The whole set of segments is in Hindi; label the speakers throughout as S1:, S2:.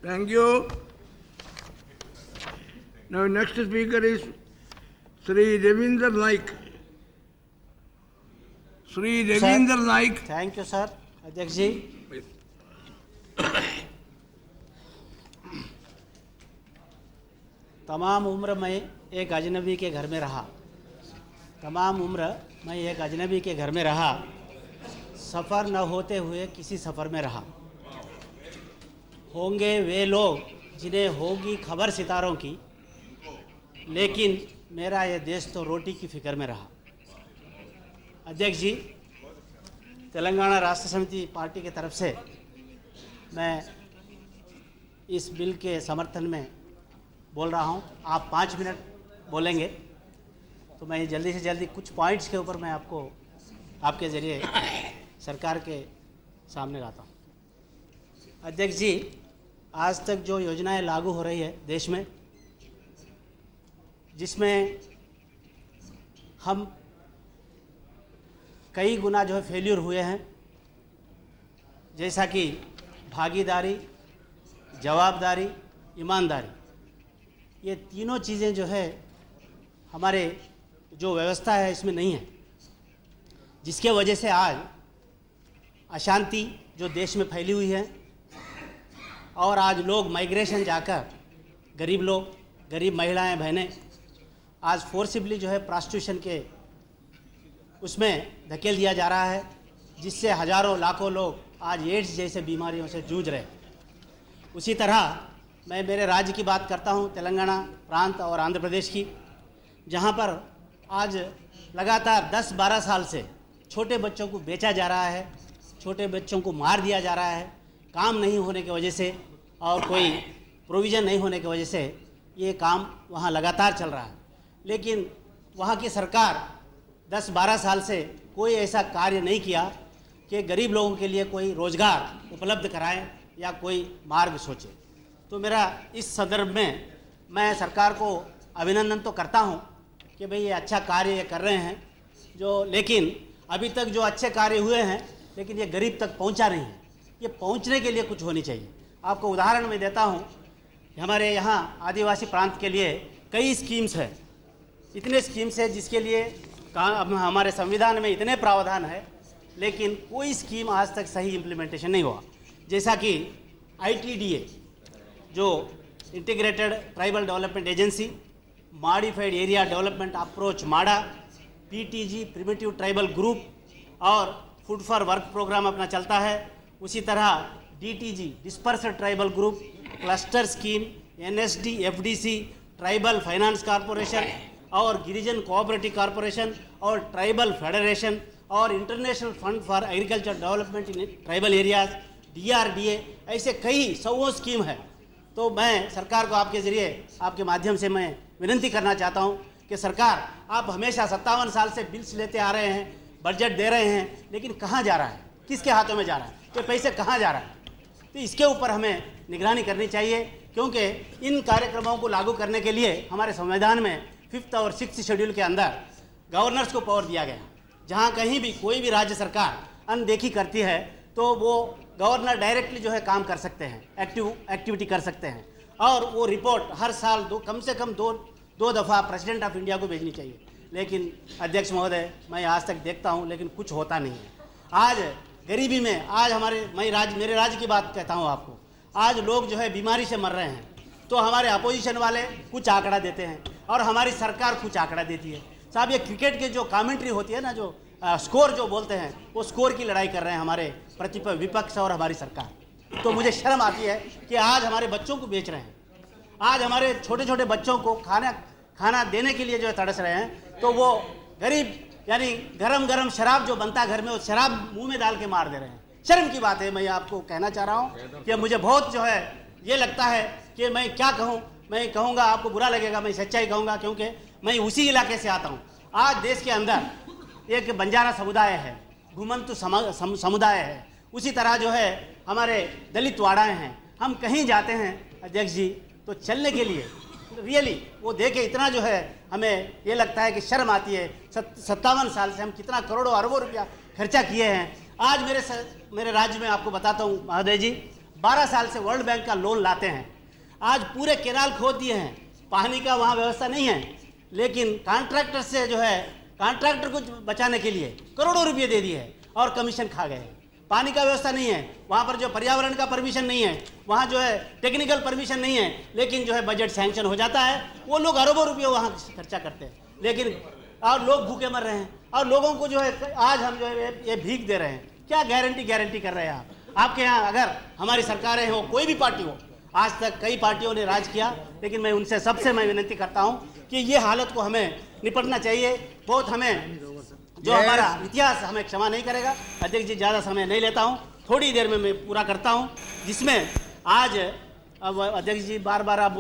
S1: Thank you. Now next speaker is Sri Ravinder Naik. Sri Ravinder Naik.
S2: Thank you sir अध्यक्ष जी। तमाम उम्र मैं एक अजनबी के घर में रहा, तमाम उम्र मैं एक अजनबी के घर में रहा, सफ़र न होते हुए किसी सफ़र में रहा। होंगे वे लोग जिन्हें होगी खबर सितारों की, लेकिन मेरा ये देश तो रोटी की फिक्र में रहा। अध्यक्ष जी, तेलंगाना राष्ट्र समिति पार्टी की तरफ से मैं इस बिल के समर्थन में बोल रहा हूं। आप 5 मिनट बोलेंगे तो मैं जल्दी से जल्दी कुछ पॉइंट्स के ऊपर मैं आपको आपके ज़रिए सरकार के सामने लाता हूं। अध्यक्ष जी, आज तक जो योजनाएं लागू हो रही है देश में, जिसमें हम कई गुना जो है फेल्यूर हुए हैं, जैसा कि भागीदारी, जवाबदारी, ईमानदारी, ये तीनों चीज़ें जो है हमारे जो व्यवस्था है इसमें नहीं है, जिसके वजह से आज अशांति जो देश में फैली हुई है और आज लोग माइग्रेशन जाकर गरीब लोग, गरीब महिलाएं, बहनें आज फोर्सिबली जो है प्रोस्टिट्यूशन के उसमें धकेल दिया जा रहा है, जिससे हज़ारों लाखों लोग आज एड्स जैसे बीमारियों से जूझ रहे हैं। उसी तरह मैं मेरे राज्य की बात करता हूं, तेलंगाना प्रांत और आंध्र प्रदेश की, जहां पर आज लगातार 10-12 साल से छोटे बच्चों को बेचा जा रहा है, छोटे बच्चों को मार दिया जा रहा है, काम नहीं होने की वजह से और कोई प्रोविज़न नहीं होने की वजह से ये काम वहाँ लगातार चल रहा है। लेकिन वहाँ की सरकार 10-12 साल से कोई ऐसा कार्य नहीं किया कि गरीब लोगों के लिए कोई रोज़गार उपलब्ध कराएं या कोई मार्ग सोचे। तो मेरा इस संदर्भ में मैं सरकार को अभिनंदन तो करता हूं कि भाई ये अच्छा कार्य ये कर रहे हैं जो, लेकिन अभी तक जो अच्छे कार्य हुए हैं लेकिन ये गरीब तक पहुंचा नहीं है। ये पहुंचने के लिए कुछ होनी चाहिए। आपको उदाहरण मैं देता हूं, हमारे यहाँ आदिवासी प्रांत के लिए कई स्कीम्स हैं, इतने स्कीम्स हैं जिसके लिए हमारे संविधान में इतने प्रावधान है, लेकिन कोई स्कीम आज तक सही इम्प्लीमेंटेशन नहीं हुआ। जैसा कि ITDA जो integrated tribal development agency, modified area development approach माडा, PTG प्रिमिटिव ट्राइबल ग्रुप और फूड फॉर वर्क प्रोग्राम अपना चलता है। उसी तरह DTG dispersed tribal group, cluster scheme, NSD, FDC, tribal finance corporation और गिरिजन कोऑपरेटिव कॉरपोरेशन और ट्राइबल फेडरेशन और international fund for agriculture development in tribal areas, DRDA, ऐसे कई 100 स्कीम है। तो मैं सरकार को आपके ज़रिए, आपके माध्यम से मैं विनती करना चाहता हूं कि सरकार, आप हमेशा 57 साल से बिल्स लेते आ रहे हैं, बजट दे रहे हैं, लेकिन कहाँ जा रहा है, किसके हाथों में जा रहा है, ये पैसे कहाँ जा रहा है? तो इसके ऊपर हमें निगरानी करनी चाहिए, क्योंकि इन कार्यक्रमों को लागू करने के लिए हमारे संविधान में 5th और 6th शेड्यूल के अंदर गवर्नर्स को पावर दिया गया। जहाँ कहीं भी कोई भी राज्य सरकार अनदेखी करती है तो वो गवर्नर डायरेक्टली जो है काम कर सकते हैं, एक्टिविटी कर सकते हैं, और वो रिपोर्ट हर साल कम से कम दो दफ़ा प्रेसिडेंट ऑफ इंडिया को भेजनी चाहिए। लेकिन अध्यक्ष महोदय, मैं आज तक देखता हूँ लेकिन कुछ होता नहीं है। आज गरीबी में, आज मेरे राज्य की बात कहता हूँ आपको, आज लोग जो है बीमारी से मर रहे हैं, तो हमारे अपोजिशन वाले कुछ आंकड़ा देते हैं और हमारी सरकार कुछ आंकड़ा देती है। साहब, ये क्रिकेट के जो कमेंट्री होती है ना, जो स्कोर जो बोलते हैं, वो स्कोर की लड़ाई कर रहे हैं हमारे विपक्ष और हमारी सरकार। तो मुझे शर्म आती है कि आज हमारे बच्चों को बेच रहे हैं, आज हमारे छोटे छोटे बच्चों को खाना देने के लिए जो है तड़स रहे हैं, तो वो गरीब यानी गरम गरम शराब जो बनता है घर में, वो शराब मुंह में डाल के मार दे रहे हैं। शर्म की बात है। मैं आपको कहना चाह रहा हूँ कि मुझे बहुत जो है ये लगता है कि मैं क्या कहूँ, मैं कहूँगा आपको बुरा लगेगा, मैं सच्चाई कहूँगा, क्योंकि मैं उसी इलाके से आता हूँ। आज देश के अंदर एक बंजारा समुदाय है, घुमंतु समुदाय है, उसी तरह जो है हमारे दलित वाड़ाएँ हैं। हम कहीं जाते हैं अध्यक्ष जी, तो चलने के लिए रियली वो देखे इतना जो है हमें ये लगता है कि शर्म आती है। 57 साल से हम कितना करोड़ों अरबों रुपया खर्चा किए हैं। आज मेरे राज्य में आपको बताता हूँ महोदय जी, 12 साल से वर्ल्ड बैंक का लोन लाते हैं। आज पूरे केनाल खोद दिए हैं, पानी का वहाँ व्यवस्था नहीं है, लेकिन कॉन्ट्रैक्टर से जो है कॉन्ट्रैक्टर को बचाने के लिए करोड़ों रुपये दे दिए और कमीशन खा गए। पानी का व्यवस्था नहीं है, वहाँ पर जो पर्यावरण का परमिशन नहीं है, वहाँ जो है टेक्निकल परमिशन नहीं है, लेकिन जो है बजट सैंक्शन हो जाता है, वो लोग अरबों रुपये वहाँ खर्चा करते हैं, लेकिन और लोग भूखे मर रहे हैं और लोगों को जो है आज हम जो है ये भीख दे रहे हैं। क्या गारंटी कर रहे हैं आप? आपके यहाँ अगर हमारी सरकारें हो, कोई भी पार्टी हो, आज तक कई पार्टियों ने राज किया, लेकिन मैं उनसे सबसे मैं विनती करता हूँ कि ये हालत को हमें निपटना चाहिए। बहुत हमें जो हमारा इतिहास हमें क्षमा नहीं करेगा। अध्यक्ष जी, ज़्यादा समय नहीं लेता हूँ, थोड़ी देर में मैं पूरा करता हूँ, जिसमें आज अब अध्यक्ष जी बार बार आप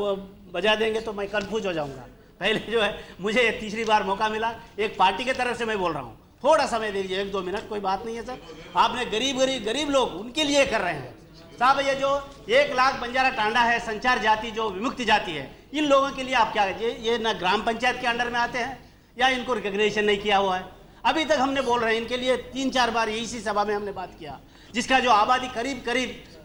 S2: बजा देंगे तो मैं कन्फ्यूज हो जाऊँगा। पहले जो है मुझे तीसरी बार मौका मिला, एक पार्टी की तरफ से मैं बोल रहा हूँ, थोड़ा समय दे दीजिए, 1-2 मिनट, कोई बात नहीं है सर। आपने गरीब लोग उनके लिए कर रहे हैं साहब। ये जो 1 लाख बंजारा टांडा है, संचार जाति जो विमुक्त जाति है, इन लोगों के लिए आप क्या, ये ना ग्राम पंचायत के अंडर में आते हैं या इनको रिकग्निशन नहीं किया हुआ है। अभी तक हमने बोल रहे हैं इनके लिए 3-4 बार इसी सभा में हमने बात किया, जिसका जो आबादी करीब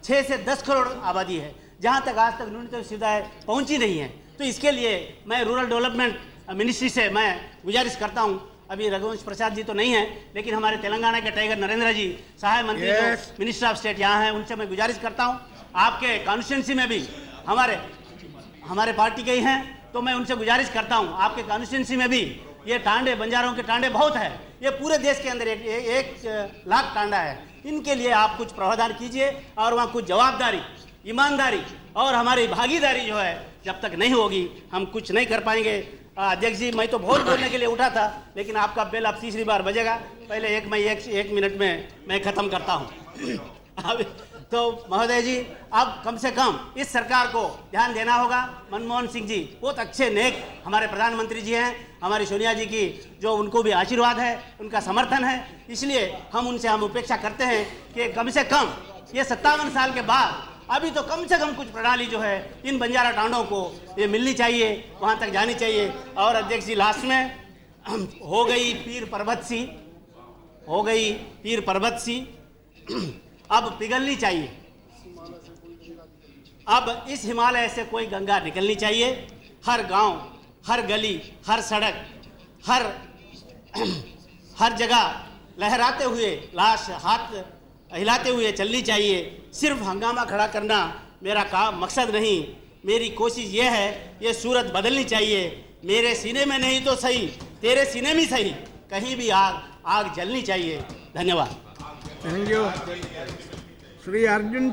S2: 6 से 10 करोड़ आबादी है, जहाँ तक आज तक न्यूनतम सुविधाएं पहुँची नहीं है। तो इसके लिए मैं रूरल डेवलपमेंट मिनिस्ट्री से मैं गुजारिश करता हूँ, अभी रघुवंश प्रसाद जी तो नहीं है, लेकिन हमारे तेलंगाना के टाइगर नरेंद्र जी सहाय मंत्री जो मिनिस्टर ऑफ स्टेट यहाँ हैं, उनसे मैं गुजारिश करता हूँ, आपके कॉन्स्टिट्यूंसी में भी हमारे पार्टी के ही हैं, तो मैं उनसे गुजारिश करता हूँ आपके कॉन्स्टिट्यूंसी में भी ये टांडे, बंजारों के टांडे बहुत है, ये पूरे देश के अंदर 1 लाख टांडा है, इनके लिए आप कुछ प्रावधान कीजिए और वहाँ कुछ जवाबदारी, ईमानदारी और हमारी भागीदारी जो है जब तक नहीं होगी हम कुछ नहीं कर पाएंगे। अध्यक्ष जी, मैं तो बहुत बोलने के लिए उठा था, लेकिन आपका बेल अब तीसरी बार बजेगा, पहले एक मिनट में मैं ख़त्म करता हूँ। अब तो महोदय जी, अब कम से कम इस सरकार को ध्यान देना होगा। मनमोहन सिंह जी बहुत अच्छे नेक हमारे प्रधानमंत्री जी हैं, हमारी सोनिया जी की जो उनको भी आशीर्वाद है, उनका समर्थन है, इसलिए हम उपेक्षा करते हैं कि कम से कम ये 57 साल के बाद अभी तो कम से कम कुछ प्रणाली जो है इन बंजारा टांडों को ये मिलनी चाहिए, वहाँ तक जानी चाहिए। और अध्यक्ष जी, लास्ट में हो गई पीर पर्वत सी अब पिघलनी चाहिए। अब इस हिमालय से कोई गंगा निकलनी चाहिए। हर गांव, हर गली, हर सड़क, हर जगह लहराते हुए लाश हाथ हिलाते हुए चलनी चाहिए। सिर्फ हंगामा खड़ा करना मेरा काम मकसद नहीं, मेरी कोशिश ये है ये सूरत बदलनी चाहिए। मेरे सीने में नहीं तो सही, तेरे सीने में सही, कहीं भी आग जलनी चाहिए। धन्यवाद।
S1: Thank you. श्री अर्जुन